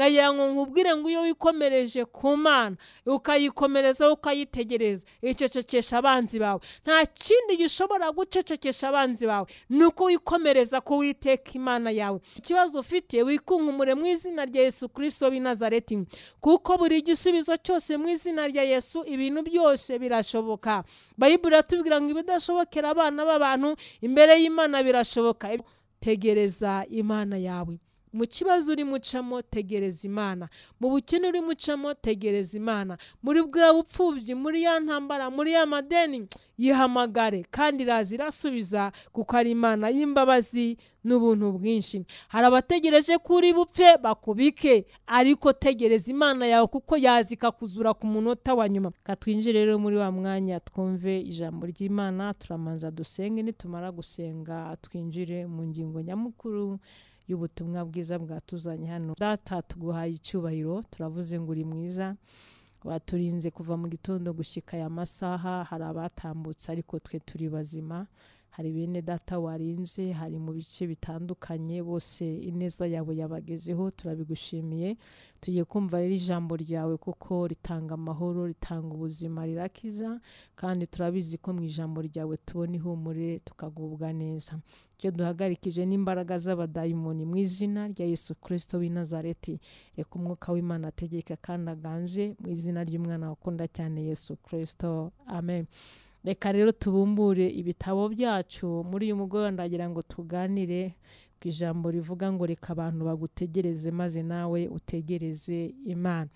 ndagira ngo nkubwire ngo iyo wikomereje ku Mana ukayikomereza ukayitegereza icecekesha abanzi bawe. Nta kindi gishobora gucecekesha abanzi bawe nuko wikomereza ko witeka Imana yawe. Ikibazo ufite wikunkumure mu izina rya Yesu Kristo w'i Nazareti, kuko buri gisubizo cyose mu izina rya Yesu ibintu byose birashoboka. Bayibuli iratubwira ngo ibidashobokera abana b'abantu imbere y'Imana birashoboka. Tegereza Imana yawe. Mu kibazo uri mucamo tegereza Imana, mu bukene uri mucamo tegereza Imana, muri bwa bupfubyi, muri ya ntambara, muri ya madeni, yihamagare kandi iraza irasubiza, kuko ari Imana y'imbabazi n'ubuntu bwinshi. Hari abategereje kuri bupfe bakubike, ariko tegereza Imana yawe kuko yazi ikakuzura ku munota wa nyuma. Katwinjire rero muri wa mwanya twumve ijambo ry'Imana. Turamanza dusenge, nitumara gusenga twinjire mu ngingo nyamukuru y'ubutumwa bwiza bwatuzanye hano. Data, tuguhaye icyubahiro, turavuze ngo uri mwiza, waturinze kuva mu gitondo gushyika aya masaha. Hari abatambutse ariko twe turi bazima, hari bene data warinze, hari mu bice bitandukanye, bose ineza yawe yabagezeho, turabigushimiye. Tugiye kumva rero ijambo ryawe kuko ritanga amahoro, ritanga ubuzima, rirakiza, kandi turabizi ko mu ijambo ryawe tubona ihumure tukagubwa neza. Cyo duhagarikije n'imbaraga z'abadayimoni mu izina rya Yesu Kristo w'i Nazareti. Reka umwuka w'Imana ategeke kandi aganje mu izina ry'umwana wakunda cyane Yesu Kristo, amen. Reka rero tubumbure ibitabo byacu muri uyu mugoroba. Ndagira ngo tuganire ku ijambo rivuga ngo reka abantu bagutegereze maze nawe utegereze Imana.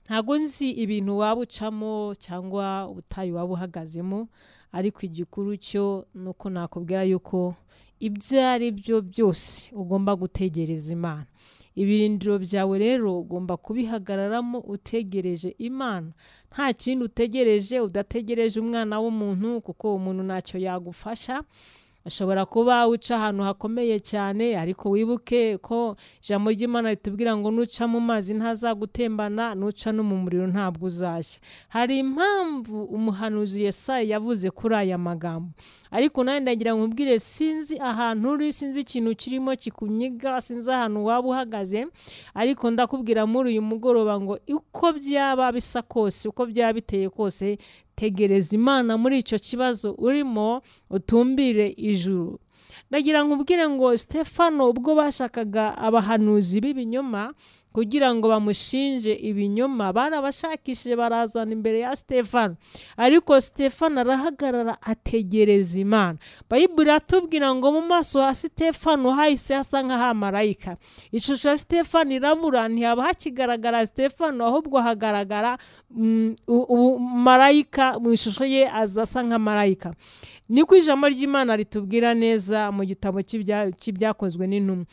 Ntago nzi ibintu waba ucamo cyangwa ubutayu waba uhagazemo, ariko igikuru cyo nuko nakubwira yuko ibyo ari byo byose ugomba gutegereza Imana. Ibirindiro byawe rero ugomba kubihagararamo utegereje Imana. Nta kintu utegereje udategereje umwana w'umuntu, kuko umuntu ntacyo yagufasha. Ashobora kuba uca ahantu hakomeye cyane, ariko wibuke ko ijambo ry'Imana ritubwira ngo nuca mu mazi ntazagutembana, nuca no mu muriro ntabwo uzashya. Hari impamvu umuhanuzi Yesaya yavuze kuri aya magambo. Ariko nawe ndagira ngo nkubwire, sinzi ahantu uri, sinzi ikintu kirimo kikunyiga, sinzi ahantu waba uhagaze, ariko ndakubwira muri uyu mugoroba ngo uko byaba bisa kose, uko byaba biteye kose, tegereza Imana muri icyo kibazo urimo, utumbire ijuru. Ndagira ngo nkubwire ngo Stefano ubwo bashakaga abahanuzi b'ibinyoma kugira ngo bamushinje ibinyoma, barabashakishije barazana imbere ya Stefano, ariko Stefano arahagarara ategereza Imana. Bayibuli iratubwira ngo mu maso ha Stefano hahise hasa nk'ahamarayika. Ishusho ya Stefano irabura, ntihaba hakigaragara Stefano, ahubwo hagaragara marayika mu ishusho ye, azasa nk'amarayika. Niko ijambo ry'Imana ritubwira neza mu gitabo cy'ibyakozwe n'intumwa.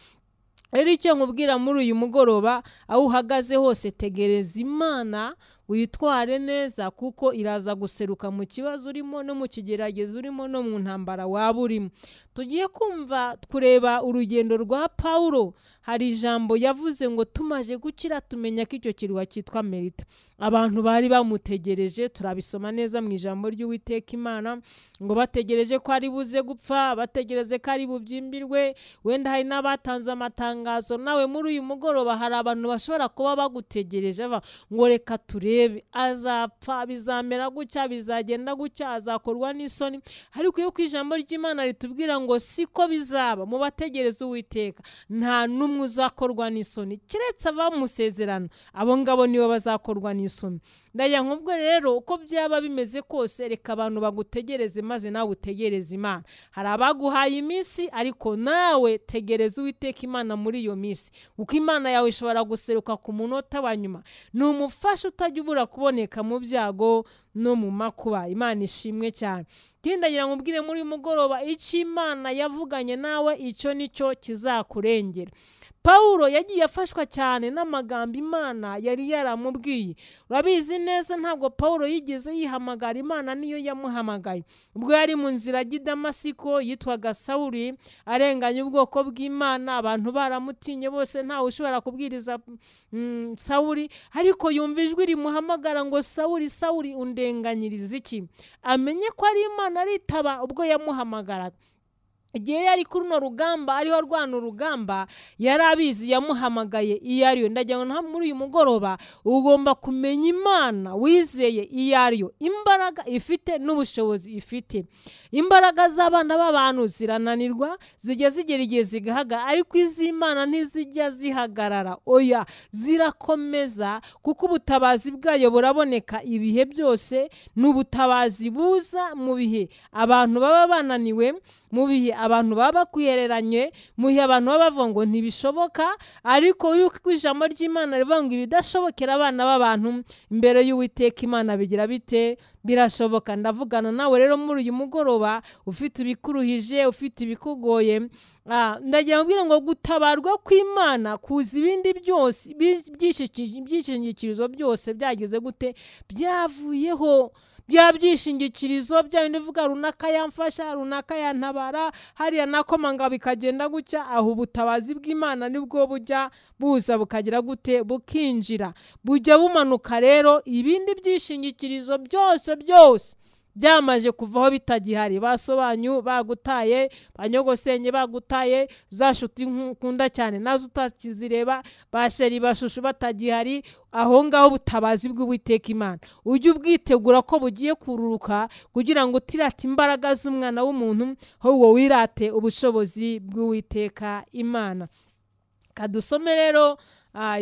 Rero icyo nkubwira muri uyu mugoroba, aho uhagaze hose tegereza Imana, witware neza, kuko iraza guseruka mu kibazo urimo, no mu kigeragezo urimo, no mu ntambara waba urimo. Tugiye kumva kureba urugendo rwa Pawulo. Hari ijambo yavuze ngo tumaje gukira tumenya ko icyo kirwa cyitwa Merita. Abantu bari bamutegereje, turabisoma neza mu ijambo ry'Uwiteka Imana, ngo bategereje ko ari buze gupfa, bategereze ko ari bubyimbirwe. Wenda hari n'abatanze amatangazo. Nawe muri uyu mugoroba hari abantu bashobora kuba bagutegereje ngo reka turebe, azapfa, bizamera gutya, bizagenda gutya, azakorwa n'isoni. Ariko iyo ku ijambo ry'Imana ritubwira ngo siko bizaba, mu bategereza Uwiteka nta n'umwe uzakorwa n'isoni, kiretse abamusezerano, abo ngabo nibo bazakorwa n'isoni. Ndagira nkubwo rero uko byaba bimeze kose, reka abantu bagutegereze maze nawe utegereze Imana. Hari abaguhaye iminsi, ariko nawe tegereza Uwiteka Imana muri iyo minsi, kuko Imana yawe ishobora guseruka ku munota wa nyuma. Ni umufasha utajya ubura kuboneka mu byago no mu makuba. Imana ishimwe cyane. Ndagira nkubwire muri mugoroba, icyo Imana yavuganye nawe icyo nicyo kizakurengera. Pawulo yagiye afashwa cyane n'amagambo Imana yari yaramubwiye. Urabizi neza ntabwo Pawulo yigeze yihamagara, Imana niyo yamuhamagaye. Ubwo yari mu nzira y'I Damasiko, yitwaga Sawuli, arenganya ubwoko bw'Imana, abantu baramutinye bose, ntawe ushobora kubwiriza Sawuli, ariko yumva ijwi rimuhamagara ngo Sawuli, Sawuli, undenganyiriza iki? Amenye ko ari Imana aritaba ubwo yamuhamagaraga. igihe yari kuri runo rugamba ariho rwana urugamba yari abizi yamuhamagaye iyo ariyo. ndagira ngo muri uyu mugoroba ugomba kumenya Imana wizeye iyo ariyo, imbaraga ifite n'ubushobozi ifite. Imbaraga z'abana b'abantu zirananirwa, zijya zigera igihe zigahagarara, ariko iz'Imana ntizijya zihagarara, oya zirakomeza, kuko ubutabazi bwayo buraboneka ibihe byose. N'ubutabazi buza mu bihe abantu baba bananiwe, mu bihe abantu baba bakwihereranye, mu bihe abantu baba bavuga ngo ntibishoboka, ariko yuko ijambo ry'Imana rivuga ngo ibidashobokera abana b'abantu imbere y'Uwiteka Imana bigira bite? Birashoboka. Ndavugana nawe rero muri uyu mugoroba ufite ibikuruhije, ufite ibikugoye, ndagira mbwira ngo gutabarwa kw'Imana kuza ibindi byose byishingikirizo byose byagize gute? Byavuyeho. Bya byishingikirizo bya bindi uvuga runaka yamfasha, runaka yantabara, hariya nakomanga bikagenda gutya, aho ubutabazi bw'Imana nibwo bujya buza bukagira gute? Bukinjira, bujya bumanuka. Rero ibindi byishingikirizo byose byamaje kuvaho bitagihari. Basobanyu bagutaye, banyogosenge bagutaye, za nshuti nkunda cyane nazo utakizireba, basheri bashushu batagihari, aho ngaho ubutabazi bw'Uwiteka Imana ujye ubwitegura ko bugiye kururuka, kugira ngo utirate imbaraga z'umwana w'umuntu, ahubwo wirate ubushobozi bw'Uwiteka Imana. Kadusome rero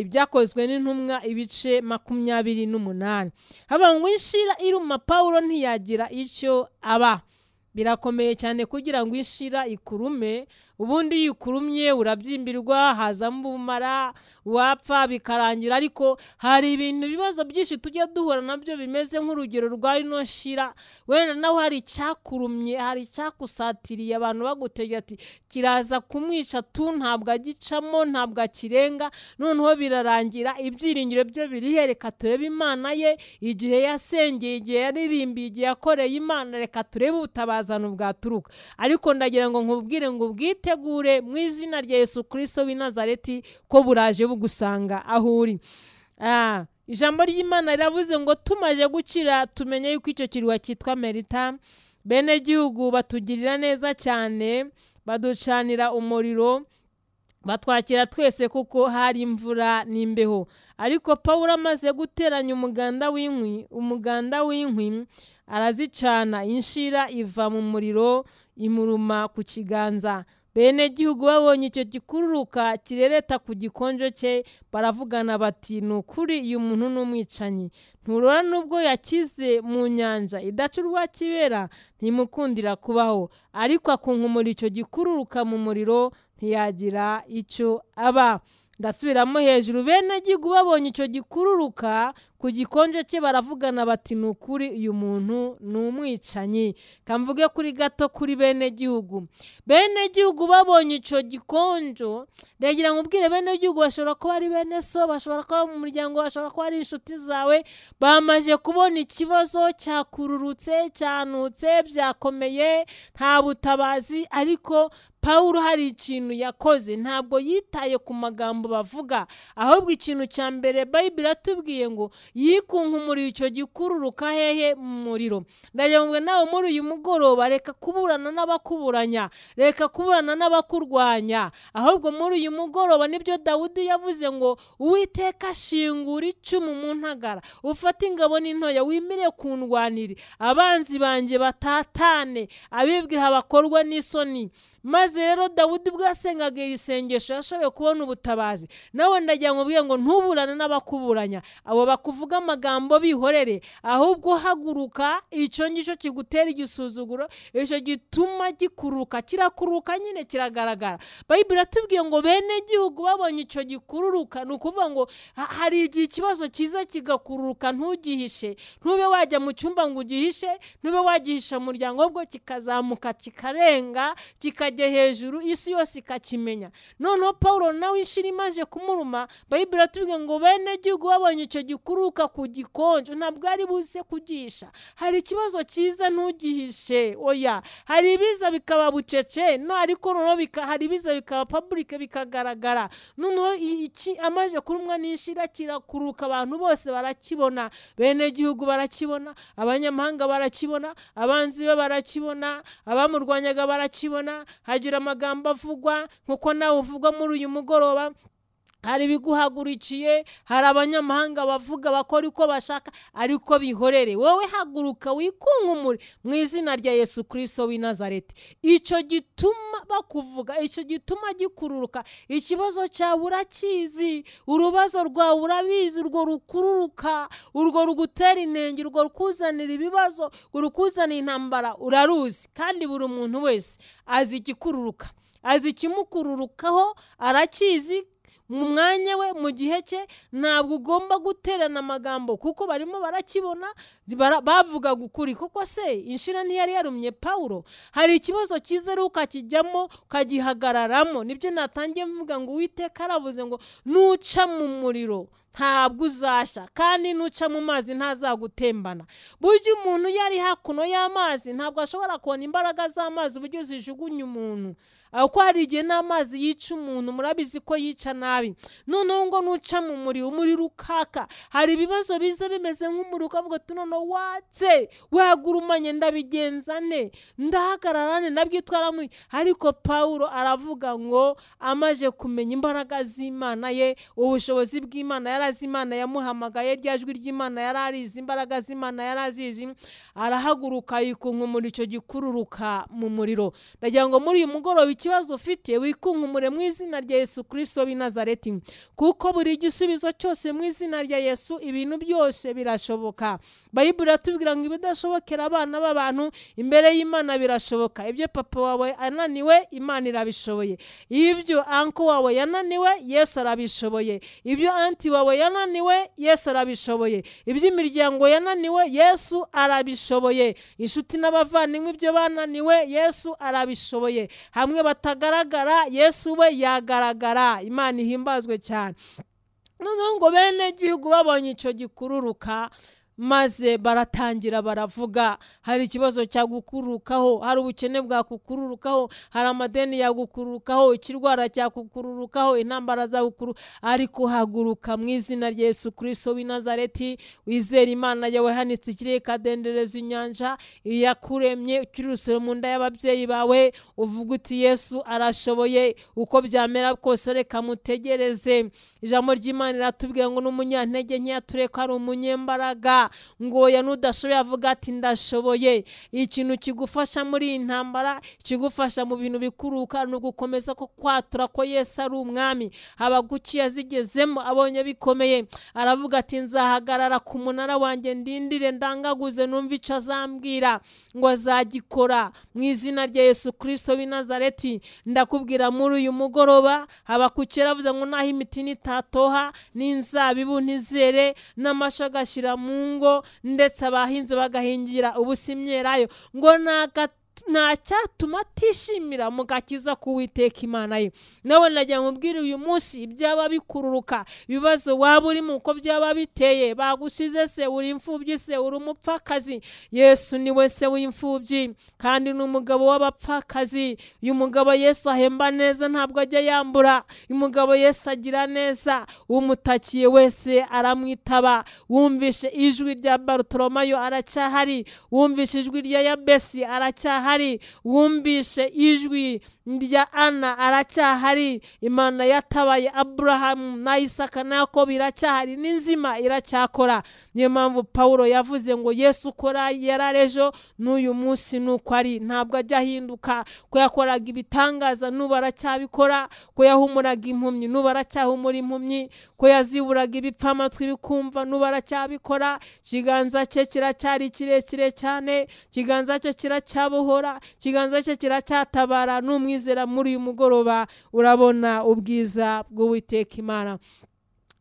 ibyakozwe n'intumwa ibice 28. Haba ngo inshira iruma Pawulo ntiyagira icyo aba. Birakomeye cyane kugira ngo inshira ikurume, ubundi yikurumye urabyimbirwa, hazamo ubumara, wapfa bikarangira. Ariko hari ibintu bibazo byinshi tujya duhura nabyo bimeze nk'urugero rwa ino nshira. Wenda nawe hari icyakurumye, hari icyakusatiriye, abantu bagutegeka ati kiraza kumwica tu, ntabwo agicamo, ntabwo akirenga, noneho birarangira. Ibyiringiro byo birihe? Reka turebe Imana ye, igihe yasengeye, igihe yaririmbiye, igihe yakoreye Imana, reka turebe ubutabazano bwaturuka. Ariko ndagira ngo nkubwire ngo ubwitegure mu izina rya Yesu Kristo w'i Nazareti ko buraje bugusanga aho uri. Ijambo ry'Imana riravuze ngo tumaje gukira tumenye yuko icyo kirwa cyitwa Merita, bene gihugu batugirira neza cyane, baducanira umuriro, batwakira twese kuko hari imvura n'imbeho. Ariko Pawulo amaze guteranya umuganda w'inkwi arazicana, inshira iva mu muriro imuruma ku kiganza. Bene gihugu babonye icyo gikururuka kirereta ku gikonjo cye, baravugana bati ni ukuri uyu muntu n'umwicanyi. Nturora nubwo yakize mu nyanja idaca urwa kibera, ntimukundira kubaho. Ariko akunkumura icyo gikururuka mu muriro, ntiyagira icyo aba. Ndasubiramo hejuru, bene gihugu babonye icyo gikururuka ku gikonjo cye, baravugana bati ni ukuri uyu muntu ni umwicanyi. Kamvuge kuri gato kuri bene gihugu. Bene gihugu babonye icyo gikonjo, ndagira ngo ubwire bene gihugu bashobora kuba ari bene so, bashobora kuba mu muryango, bashobora kuba ari inshuti zawe, bamaje kubona ikibazo cyakururutse, cyanutse, byakomeye, nta butabazi. Ariko Pawulo hari ikintu yakoze, ntabwo yitaye ku magambo bavuga, ahubwo ikintu cya mbere Bible iratubwiye ngo yikunkumuriye icyo gikururuka hehe? Mu muriro. Ndagira ngo nawe muri uyu mugoroba reka kuburana n'abakuburanya, reka kuburana n'abakurwanya, ahubwo muri uyu mugoroba nibyo Dawudi yavuze ngo Uwiteka shingura icumu mu ntagara, ufate ingabo n'intoya, wimire kundwanira, abanzi banjye batatane, abibwira bakorwa n'isoni. Maze rero Dawudi ubwo yasengaga iri sengesho yashoboye kubona ubutabazi. Nawe ndagira ngo ubwiye ngo ntuburane n'abakuburanya, abo bakuvuga amagambo bihorere, ahubwo haguruka. Icyo ngicyo kigutera igisuzuguro, icyo gituma gikururuka, kirakururuka nyine kiragaragara. Bible iratubwiye ngo bene gihugu babonye icyo gikururuka, ni ukuvuga ngo hari igihe ikibazo kiza kigakururuka, ntugihishe, ntube wajya mu cyumba ngo ugihishe, ntube wagihisha mu muryango, ahubwo kikazamuka kikarenga kikajya hejuru, isi yose ikakimenya. Noneho Pawulo nawe inshira imaze kumuruma, Bible iratubwiye ngo bene gihugu babonye icyo gikururuka ku gikonjo, ntabwo ari buze kugisha. Hari ikibazo cyiza ntugihishe, oya. Hari ibiza bikaba bucece, no ariko noneho hari ibiza bikaba public bikagaragara. Noneho iki amaje kurumwa n'inshira kirakururuka, abantu bose barakibona, bene gihugu barakibona, abanyamahanga barakibona, abanzi be barakibona, abamurwanyaga barakibona, hagira amagambo avugwa nkuko nawe uvuga muri uyu mugoroba, hari ibiguhagurikiye, hari abanyamahanga bavuga bakora uko bashaka, ariko bihorere. Wowe haguruka wikunkumure mu izina rya Yesu Kristo w'i Nazareti. Icyo gituma bakuvuga, icyo gituma gikururuka, ikibazo cyawe urakizi, urubazo rwawe urabizi, urwo rukururuka, urwo rugutera inenge, urwo rukuzanira ibibazo, urukuzanira intambara uraruzi. Kandi buri muntu wese azi igikururuka, azi ikimukururukaho, arakizi mu mwanya we, mu gihe cye. Ntabwo ugomba guterana amagambo kuko barimo barakibona, bavuga ukuri. Kuko se inshira ntiyari yarumye Pawulo? Hari ikibazo cyiza ari ukakijyamo ukagihagararamo. Nibyo natangiye mvuga ngo Uwiteka aravuze ngo nuca mu muriro ntabwo uzashya, kandi nuca mu mazi ntazagutembana. Burya umuntu yari hakuno y'amazi ntabwo ashobora kubona imbaraga z'amazi uburyo zijugunya umuntu. Uko hari igihe n'amazi yica umuntu, murabizi ko yica nabi. Noneho ngo nuca mu muriro, umuriro ukaka, hari ibibazo biza bimeze nk'umuriro, ukavuga ati noneho watse, wagurumanye, ndabigenza ne, ndahagararane, nabyitwaramo. Ariko Pawulo aravuga ngo amaje kumenya imbaraga z'Imana ye, ubushobozi bw'Imana, yarazi Imana yamuhamagaye, rya jwi ry'Imana yararizi, imbaraga z'Imana yarazizi, arahaguruka yikunkumura icyo gikururuka mu muriro. Ndagira ngo muri uyu mugoroba ikibazo ufite wikunkumure mu izina rya Yesu Kristo w'i Nazareti, kuko buri gisubizo cyose mu izina rya Yesu, ibintu byose birashoboka. Bayibuli iratubwira ngo ibidashobokera abana b'abantu imbere y'Imana birashoboka. Ibyo papa wawe ananiwe, Imana irabishoboye. Ibyo anko wawe yananiwe, Yesu arabishoboye. Ibyo anti wawe yananiwe, Yesu arabishoboye. Ibyo imiryango yananiwe, Yesu arabishoboye. Inshuti n'abavandimwe ibyo bananiwe, Yesu arabishoboye. Hamwe batagaragara, Yesu we yagaragara. Imana ihimbazwe cyane. Noneho ngo bene gihugu babonye icyo gikururuka, maze baratangira baravuga. Hari ikibazo cyagukururukaho, hari ubukene bwakukururukaho, hari amadeni yagukururukaho, ikirwara cyakukururukaho, intambara zagukuru. Ariko haguruka mu izina rya Yesu Kristo w'i Nazareti, wizera Imana yawe hanitse ikirere ikadendereza inyanja, iyakuremye ukiri urusoro mu nda y'ababyeyi bawe. Uvuga uti Yesu arashoboye, uko byamera kose reka mutegereze. Ijambo ry'Imana riratubwira ngo n'umunyantege nke yatureka ari umunyembaraga. Ngo ya nudashoboye avuga ati ndashoboye. Ikintu kigufasha muri iyi ntambara, kigufasha mu bintu bikuruka, no gukomeza ko kwatura ko Yesu ari umwami. Habaguki yazigezemo abonye bikomeye, aravuga ati nzahagarara ku munara wanjye ndindire, ndangaguze numva icyo azambwira. Ngo azagikora mu izina rya Yesu Kristo w'i Nazareti. Ndakubwira muri uyu mugoroba, Habakuki yaravuze ngo naho imiti nitatoha, n'inzabibu ntizere, n'amasho agashira mu ngo, ndetse abahinzi bagahingira ubusa imyelayo, ngo nta cyatuma atishimira mu gakiza k'Uwiteka Imana ye. Nawe nagira ngo mbwire uyu munsi, ibyaba bikururuka, ibibazo waba urimo uko byaba biteye, bagusize se, uri imfubyi se, uri umupfakazi, Yesu ni we se w'imfubyi kandi ni umugabo w'abapfakazi. Uyu mugabo Yesu ahemba neza, ntabwo ajya yambura. Uyu mugabo Yesu agira neza, umutakiye wese aramwitaba. Wumvishe ijwi rya Barutolomayo aracyahari, wumvishe ijwi rya Yabesi aracyahari, wumvishe ijwi rya Ana aracyahari. Imana yatabaye Aburahamu na Isaka na Yakobo iracyahari, n'inzima iracyakora. Niyo mpamvu Pawulo yavuze ngo Yesu ukora yararejo n'uyu munsi nuko ari, ntabwo ajya ahinduka. Ko yakoraga ibitangaza n'ubu aracyabikora, ko yahumuraga impumyi n'ubu aracyahumura impumyi, ko yaziburaga ibipfamatwi bikumva n'ubu aracyabikora. Ikiganza cye kiracyari kirekire cyane, ikiganza cye kiracyabohora, ikiganza cye kiracyatabara. N'umwizera muri uyu mugoroba urabona ubwiza bw'Uwiteka Imana.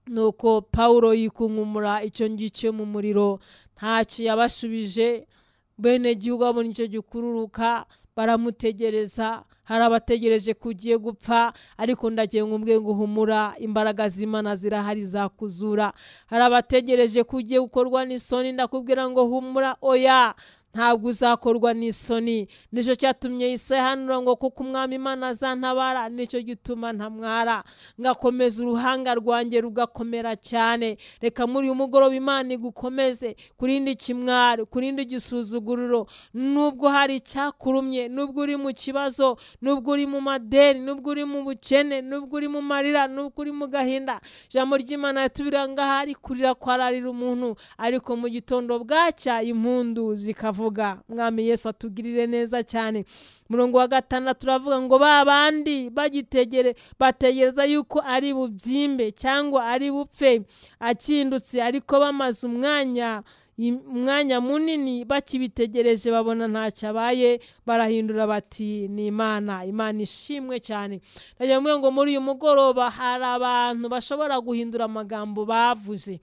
Nuko Pawulo yikunkumura icyo ngicyo mu muriro, ntacyo yabashubije. Bene gihugu babona icyo gikururuka, baramutegereza. Hari abategereje kugiye gupfa, ariko ndagiye ngumbwe ngo humura, imbaraga z'Imana zirahari zakuzura. Hari abategereje kugiye gukorwa n'isoni, ndakubwira ngo humura, oya, ntabwo uzakorwa n'isoni. Nicyo cyatumye yisehanura ngo kuko umwami Imana azantabara, nicyo gituma ntamwara, ngakomeza uruhanga rwanjye rugakomera cyane. Reka muri uyu mugoroba Imana igukomeze, kurindi kimwaro, kurindi gisuzuguriro, nubwo hari icyakurumye, nubwo uri mu kibazo, nubwo uri mu madeni, nubwo uri mu bukene, nubwo uri mu marira, nubwo uri mu gahinda. Ijambo ry'Imana yatubwira hari kurira kwararira umuntu, ariko mu gitondo bwacya impundu zikavuga. Mwami Yesu atugirire neza cyane. Murongo wa 6 turavuga ngo babandi bategereza yuko ari bubyimbe cyangwa ari bupfe akindutse, ariko bamaze umwanya munini bakibitegereje babona ntacyo abaye, barahindura bati ni Imana. Imana ishimwe cyane. Ndagira ngo muri uyu mugoroba hari abantu bashobora guhindura amagambo bavuze.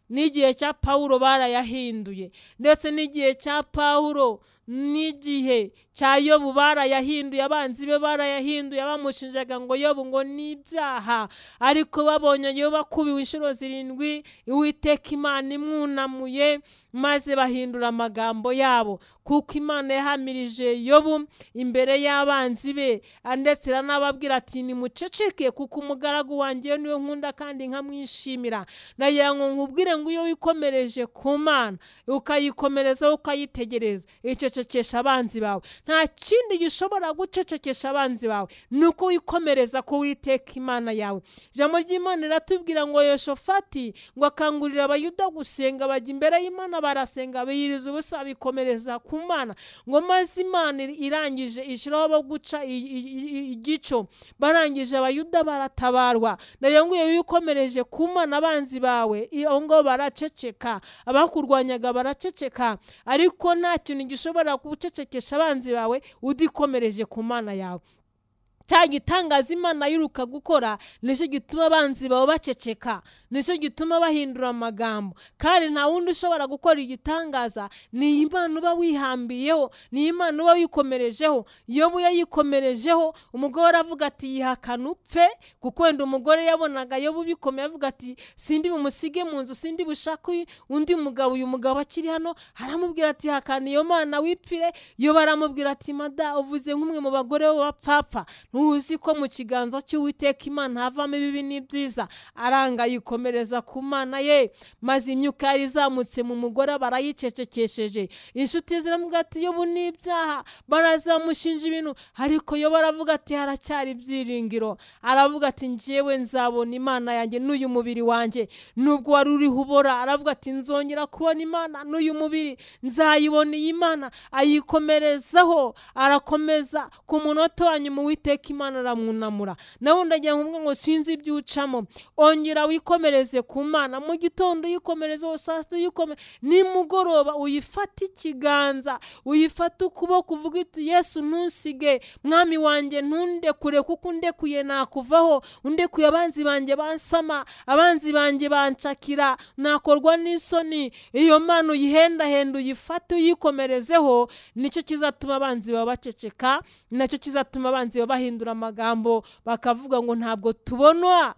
N'igihe cya Pawulo barayahinduye, ndetse n'igihe cya Pawulo n'igihe cya Yobu barayahinduye, abanzi be barayahinduye, bamushinjaga ngo Yobu ngo n'ibyaha, ariko babonye Yobu akubiwe inshuro 7, Uwiteka Imana imwunamuye, maze bahindura amagambo yabo, kuko Imana yahamirije Yobu imbere y'abanzi be, ndetse iranababwira ati nimuceceke kuko umugaragu wanjye niwe nkunda kandi nkamwishimira. Ndagira ngo nkubwire ngo iyo wikomereje ku Mana ukayikomereza ukayitegereza, icecekesha abanzi bawe. Nta kindi gishobora gucecekesha abanzi bawe, nuko wikomereza ko Uwiteka Imana yawe. Ijambo ry'Imana riratubwira ngo Yehoshafati ngo akangurira Abayuda gusenga, bajya imbere y'Imana barasenga, biyiriza ubusa, bikomereza ku Mana. Ngo maze Imana irangije ishiraho bo guca igico, barangije Abayuda baratabarwa. Ndagira ngo iyo wikomereje ku Mana abanzi bawe ngo baraceceka, abakurwanyaga baraceceka, ariko nta kintu gishobora gucecekesha abanzi bawe udikomereje ku Mana yawe. Cyagitangaza Imana yiruka gukora, nicyo gituma abanzi bawe baceceka, nicyo gituma bahindura amagambo. Kandi nta wundi ushobora gukora igitangaza, ni Imana uba wihambiyeho, ni Imana uba wikomerejeho. Yobu yayikomerejeho, umugore aravuga ati yihakana upfe, kuko wenda umugore yabonaga Yobu bikomeye, avuga ati sindi bumusige mu nzu, sindi bushake undi mugabo, uyu mugabo akiri hano. Aramubwira ati hakana iyo Mana wipfire. Yobu aramubwira ati mada, uvuze nk'umwe mu bagore b'abapfapfa, ntuzi ko mu kiganza cy'Uwiteka Imana havamo ibibi n'ibyiza. Aranga yikomereza ku Mana ye, maze imyuka yari izamutse mu mugore barayicecekesheje. Inshuti ziramubwira ati Yobu n'ibyaha, barazamushinja ibintu, ariko Yobu aravuga ati haracyari ibyiringiro. Aravuga ati njyewe nzabona Imana yanjye n'uyu mubiri wanjye, nubwo wari uriho ubora. Aravuga ati nzongera kubona Imana n'uyu mubiri, nzayibona iyi Mana. Ayikomerezaho, arakomeza ku munota wa nyuma Uwiteka Imana aramwunamura. Nawe ndagira ngo sinzi ibyo ucamo, ongera wikomereze ku Mana. Mu gitondo uyikomereze, saa sita uyikomere, nimugoroba uyifate ikiganza, uyifate ukuboko, uvuga iti Yesu ntusige, mwami wanjye ntundekure, kuko undekuye nakuvaho, undekuye abanzi banjye bansama, abanzi banjye bancakira, nakorwa n'isoni. Iyo Mana uyihendahenda, uyifate uyikomerezeho, nicyo kizatuma abanzi baba baceceka, nacyo kizatuma abanzi baba bahindura amagambo, bakavuga ngo ntabwo tubona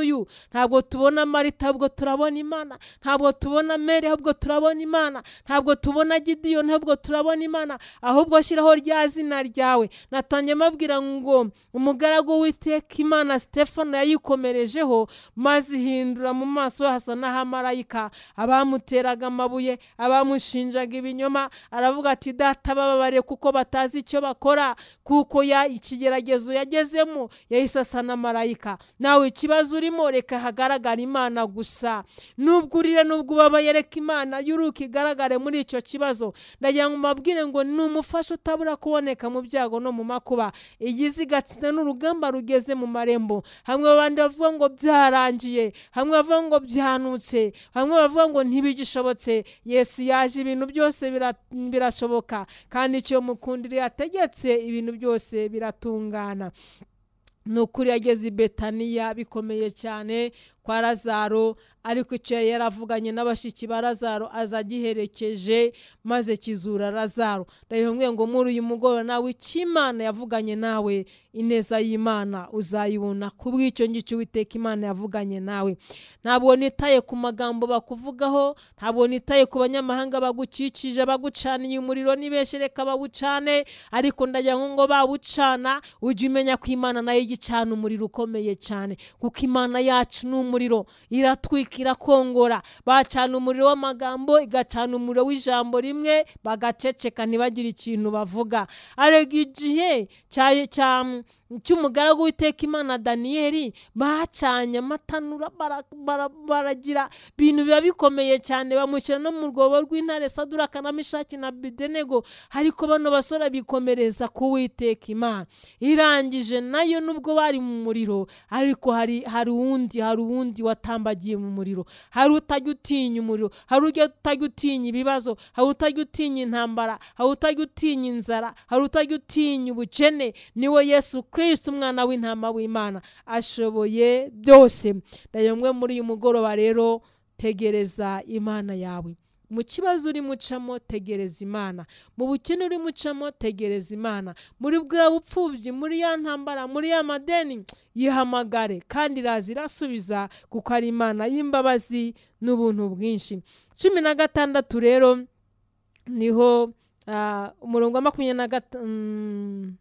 uyu, ntabwo tubona Marita, ahubwo turabona Imana, ntabwo tubona Mary, ahubwo turabona Imana, ntabwo tubona Gideon, ahubwo turabona Imana. Ahubwo shyiraho rya zina ryawe. Natangiye mabwira ngo umugaragu w'Uwiteka Imana Stefano yayikomerejeho, maze ihindura mu maso hasa n'ahamarayika. Abamuteraga amabuye, abamushinjaga ibinyoma, aravuga ati data bababare kuko batazi icyo bakora, kuko ikigeragezo yagezemo yahise asa n'amarayika. Nawe ikibazo urimo, reka hagaragara Imana gusa. Nubwo urire, nubwo ubabaye, reka Imana yuruka igaragare muri icyo kibazo. Ndagira ngo mbabwire ngo n'umufasha utabura kuboneka mu byago no mu makuba. Igize igatsinda n'urugamba rugeze mu marembo. Hamwe abandi bavuga ngo byarangiye, hamwe bavuga ngo byanutse, hamwe bavuga ngo ntibigishobotse. Yesu yaje, ibintu byose birashoboka, kandi icyo mukundire yategetse ibintu byose biratungana. Nukuri yageze i Betaniya bikomeye cyane, kwa Lazaro, ariko icyo yari yaravuganye n'abashiki ba Lazaro aza giherekeje maze kizura Lazaro. Ndabibabwiye ngo muri uyu mugoroba nawe icyo Imana yavuganye nawe, ineza y'Imana uzayibona kubw'icyo ngicyo Uwiteka Imana yavuganye nawe. Ntabwo nitaye ku magambo bakuvugaho, ntabwo nitaye ku banyamahanga bagukikije bagucaniye umuriro, nibeshe reka bawucane, ariko ndagira ngo bawucana ujye umenya ko Imana nayo igicana umuriro ukomeye cyane, kuko Imana yacu ni umuriro, iratwika irakongora. Bacana umuriro w'amagambo, igacana umuriro w'ijambo rimwe, bagaceceka ntibagire ikintu bavuga. Arega igihe cy'umugaragu w'Uwiteka Imana Daniyeli bacanye amatanura, baragira ibintu biba bikomeye cyane, bamushyira no mu rwobo rw'intare Saduraka na Meshaki na Abedenego, ariko bano basore bikomereza ku Uwiteka Imana. Irangije nayo nubwo bari mu muriro, ariko hari uwundi watambagiye mu muriro. Hari utajya utinya umuriro, hari utajya utinya ibibazo, hari utajya utinya intambara, hari utajya utinya inzara, hari utajya utinya ubukene. Niwe Yesu Kristo, umwana w'intama w'Imana, ashoboye byose. Ndayomwe muri uyu mugoroba rero, tegereza Imana yawe. Mu kibazo uri mucamo, tegereza Imana. Mu bukene uri mucamo, tegereza Imana. Muri bwa bupfubyi, muri ya ntambara, muri ya madeni, yihamagare kandi iraza irasubiza, kuko ari Imana y'imbabazi n'ubuntu bwinshi. 16 rero niho umurongo wa 25,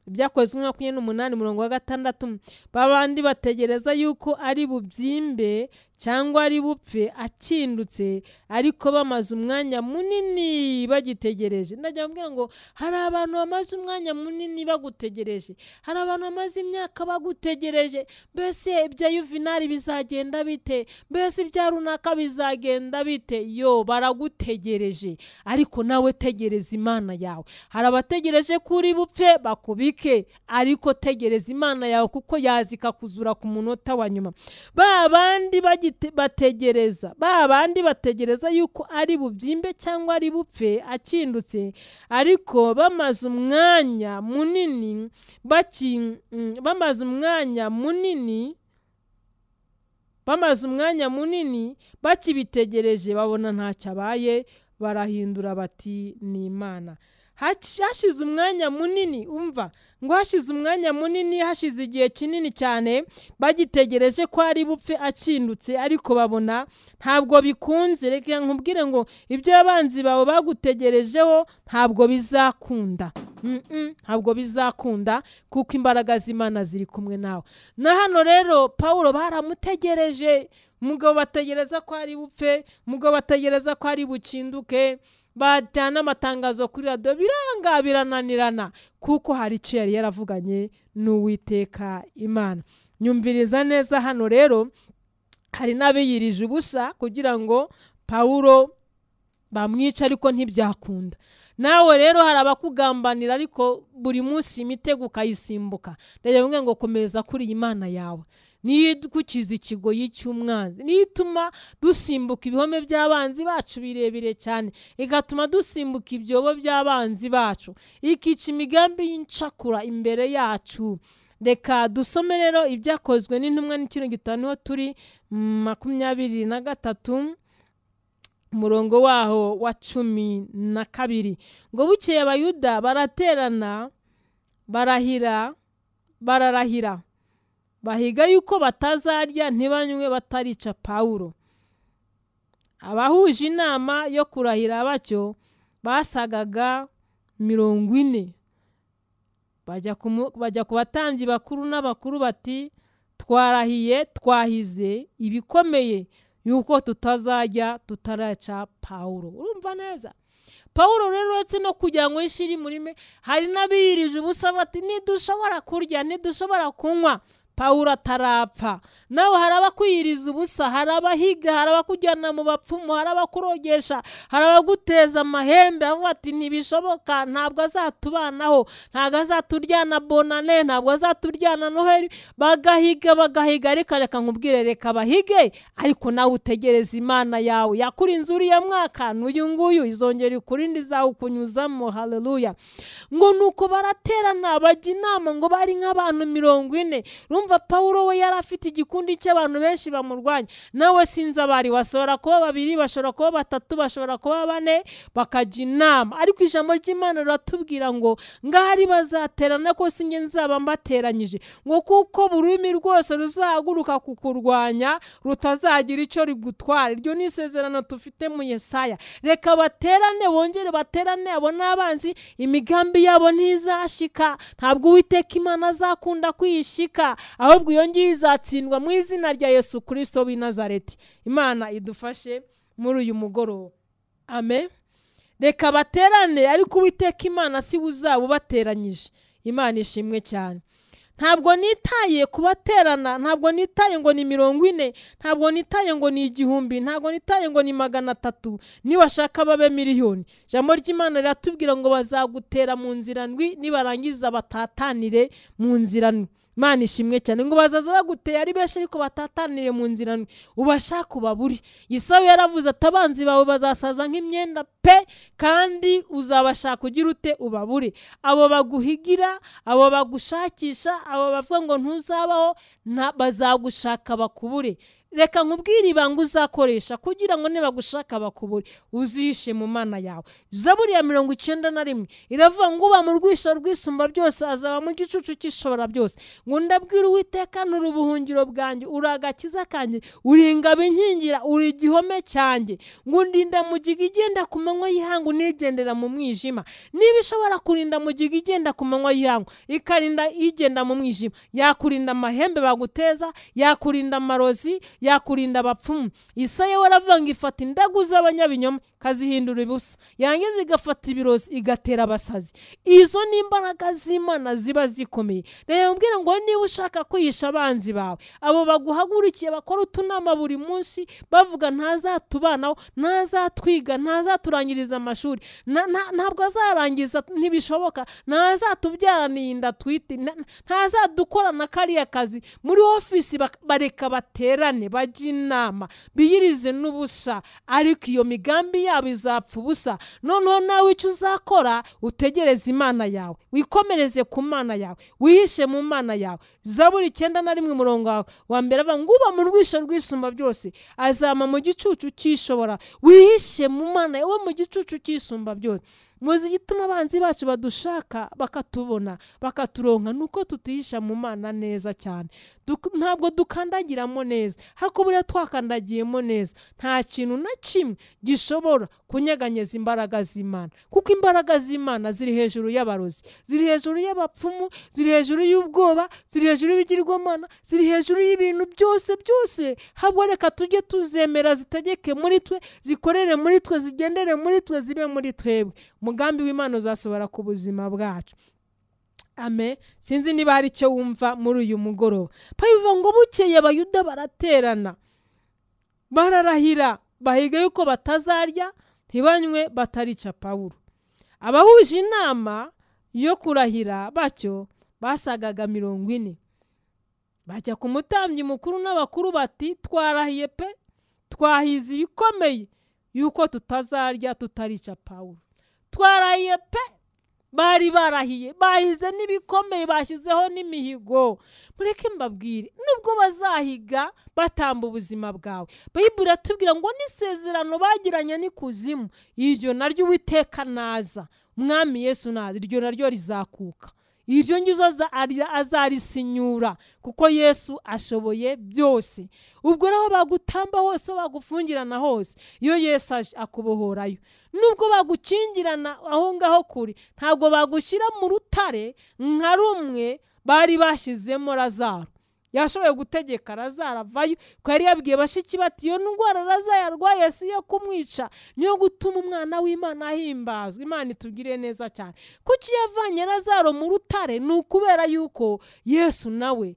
Ibyakozwe 28 umurongo wa 6, babandi bategereza yuko ari bubyimbe cyangwa ari bupfe akindutse, ariko bamaze umwanya munini bagitegereje. Ndagira ngo hari abantu bamaze umwanya munini bagutegereje, hari abantu bamaze imyaka bagutegereje. Mbese ibya Yuvinari bizagenda bite? Mbese ibya runaka bizagenda bite? Yo, baragutegereje, ariko nawe tegereza Imana yawe. Hari abategereje kuri bupfe bakubike, ariko tegereza Imana yawe, kuko yazika kuzura ku munota wa nyuma. Babandi bategereza yuko ari bubyimbe cyangwa ari bupfe akindutse, ariko bamaze umwanya munini bakibitegereje, babona ntacyo abaye, barahindura bati ni Imana. Hashize umwanya munini, umva ngo hashize umwanya munini, hashize igihe kinini cyane bagitegereje ko ari bupfe akindutse, ariko babona ntabwo bikunze. Reka nkubwire ngo ibyo abanzi bawe bagutegerejeho ntabwo bizakunda. Ntabwo bizakunda, kuko imbaraga z'Imana ziri kumwe nawe. Na hano rero Pawulo baramutegereje, umugabo bategereza ko ari bupfe, umugabo bategereza ko ari bukinduke, bajyana amatangazo kuri radiyo, biranga birananirana, kuko hari icyo yari yaravuganye n'Uwiteka Imana. Nyumviriza neza, hano rero hari n'abiyirije ubusa kugira ngo Pawulo bamwica, ariko ntibyakunda. Nawe rero hari abakugambanira, ariko buri munsi imitego ukayisimbuka. Ndagira ngo komeza kuri Imana yawe, niyo dukiza ikigoyi cy'umwanzi, niyo ituma dusimbuka ibihome by'abanzi bacu birebire cyane, igatuma dusimbuka ibyobo by'abanzi bacu, ikica imigambi y'incakura imbere yacu. Reka dusome rero Ibyakozwe n'Intumwa n'ikino gitabo, turi 23 umurongo waho wa 12. Ngo bukeye Abayuda baraterana, bararahira bahiga yuko batazarya ntibanywe batarica Pawulo. Abahuje inama yo kurahira batyo basagaga 40. Bajya ku batambyi bakuru n'abakuru bati, twarahiye twahize ibikomeye yuko tutazajya tutaraca Pawulo. Urumva neza? Pawulo rero uretse no kugira ngo yishire murime, hari n'abiyirije ubusa bati ntidushobora kurya, ntidushobora kunywa Pawulo atarapfa. Nawe hari abakwiyiriza ubusa, hari abahiga, hari abakujyana mu bapfumu, hari abakurogesha, hari abaguteza amahembe avuga ati ntibishoboka, ntabwo azatubanaho, ntabwo azaturyana bonane, ntabwo azaturyana Noheli. Bagahiga, reka nkubwire, reka bahige, ariko nawe utegereza Imana yawe. Yakurinze uriya mwaka, n'uyu nguyu izongera ikurindi zawukunyuzamo. Haleluya. Ngo nuko baraterana bajya inama, ngo bari nk'abantu 40. urumva Pawulo we yari afite igikundi cy'abantu benshi bamurwanya, nawe sinzi abari, bashobora kuba 2, bashobora kuba 3, bashobora kuba 4, bakajya inama. Ariko ijambo ry'Imana riratubwira ngo ngahari bazaterana ko sinjye nzaba mbateranyije, ngo kuko burumi rwose ruzahaguruka kukurwanya rutazagira icyo rigutwara. Iryo ni isezerano tufite mu Yesaya. Reka baterane, bongere baterane, abo n'abanzi, imigambi yabo ntizashika. Ntabwo Uwiteka Imana azakunda kwishika, ahubwo iyo ngiyo izatsindwa mu izina rya Yesu Kristo w'i Nazareti. Imana idufashe muri uyu mugoroba. Amen. Reka baterane, ariko Uwiteka Imana si uzaba ubateranyije. Imana ishimwe cyane. Ntabwo nitaye kubaterana, ntabwo nitaye ngo ni 40, ntabwo nitaye ngo ni 1000, ntabwo nitaye ngo ni 300, niwashaka babe miliyoni. Ijambo ry'Imana riratubwira ngo bazagutera mu nzira ndwi, nibarangiza batatanire mu nzira ndwi. Imana ishimwe cyane, ngo bazaza baguteye ari benshi ariko batatanire mu nzira ndwi, ubashaka ubaburi. Yesu yaravuze atabanzi bawe bazasaza nk'imyenda pe, kandi uzabashaka ugira ute ubabure. Abo baguhigira, abo bagushakisha, abo bavuga ngo ntuzabaho, bazagushaka bakubure. Reka nkubwire ibanga uzakoresha kugira ngo nibagushaka bakubure, uzihishe mu Mana yawe. Zaburi ya 91 iravuga ngo uba mu rwisho rwisumba byose azaba mu gicucu cy'ishobora byose. Ngo ndabwira Uwiteka n'urubuhungiro bwanjye, uragakiza kanjye, uri ingabo inkingira, uri igihome cyanjye. Ngo ndinda mu giga igenda ku manywa y'ihangu, nigendera mu mwijima. Niba ishobora kurinda mu giga igenda ku manywa y'ihangu, ikarinda igenda mu mwijima, yakurinda amahembe baguteza, yakurinda amarozi, yakurinda abapfumu. Isaya waravuga ngo ifata indagu z'abanyabinyoma kazihindura ubusa, yangiza igafata ibirozi igatera abasazi. Izo ni imbaraga z'Imana ziba zikomeye. Rero mbwira ngo niba ushaka kuyisha abanzi bawe, abo baguhagurikiye bakora utunama buri munsi bavuga ntazatubanaho, ntazatwiga, ntazaturangiriza amashuri, ntabwo azarangiza, ntibishoboka, ntazatubyaraniye inda twite, ntazadukorana kariya kazi muri ofisi, bareka baterane bajya inama biyirize n'ubusa, ariko iyo migambi yabo izapfa ubusa. Noneho nawe icyo uzakora, utegereze Imana yawe, wikomereze ku Mana yawe, wihishe mu Mana yawe. Zaburi 9:1 umurongo wa mbere avuga ngo uba mu rwisho rwisumba byose azama mu gicucu cy'ishobora. Wihishe mu Mana yawe mu gicucu cy'isumba byose. Muzi gituma abanzi bacu badushaka bakatubona bakaturonka, nuko tutihisha mu Mana neza cyane. Ntabwo dukandagiramo neza, hako buriya twakandagiyemo neza, nta kintu na kimwe gishobora kunyeganyeza imbaraga z'Imana, kuko imbaraga z'Imana ziri hejuru y'abarozi, ziri hejuru y'abapfumu, ziri hejuru y'ubwoba, ziri hejuru y'ibigirwamana, ziri hejuru y'ibintu byose. Habwo reka tujye tuzemera zitegeke muri twe, zikorere muri twe, zigendere muri twe, zibe muri twebwe. Umugambi w'Imana uzasobora ku buzima bwacu. Amen. Sinzi niba hari icyo wumva muri uyu mugoroba. Bivuga ngo bukeye Abayuda baraterana, bararahira, bahiga yuko batazarya, ntibanywe, batarica Pawulo. Abahuje inama yo kurahira bacyo basagaga 40. Bajya ku mutambyi mukuru n'abakuru bati, twarahiye pe, twahize ibikomeye yuko tutazarya tutarica Pawulo. Twarahiye pe, bari barahiye, bahize n'ibikomeye, bashyizeho n'imihigo. Mureke mbabwire, nubwo bazahiga batamba ubuzima bwawe, Bibiliya iratubwira ngo n'isezerano bagiranye n'ikuzimu, iryo naryo Uwiteka naza, Umwami Yesu naza, iryo naryo rizakuka. Iryo ngizo azarisinyura, kuko Yesu ashoboye byose. Ubwo rero bagutamba hose, bagufungirana hose, iyo Yesu akubohorayo. Nubwo bagukingirana aho ngaho kuri, ntabwo bagushyira mu rutare nka rumwe bari bashyizemo Lazaro. Yashoboye gutegeka Lazaro avayo, ko yari yabwiye bashiki bati iyo ndwara Lazaro yarwaye si yo kumwica, niyo gutuma umwana w'Imana ahimbazwa. Imana itugire neza cyane. Kuki yavanye Lazaro mu rutare? Ni ukubera yuko Yesu nawe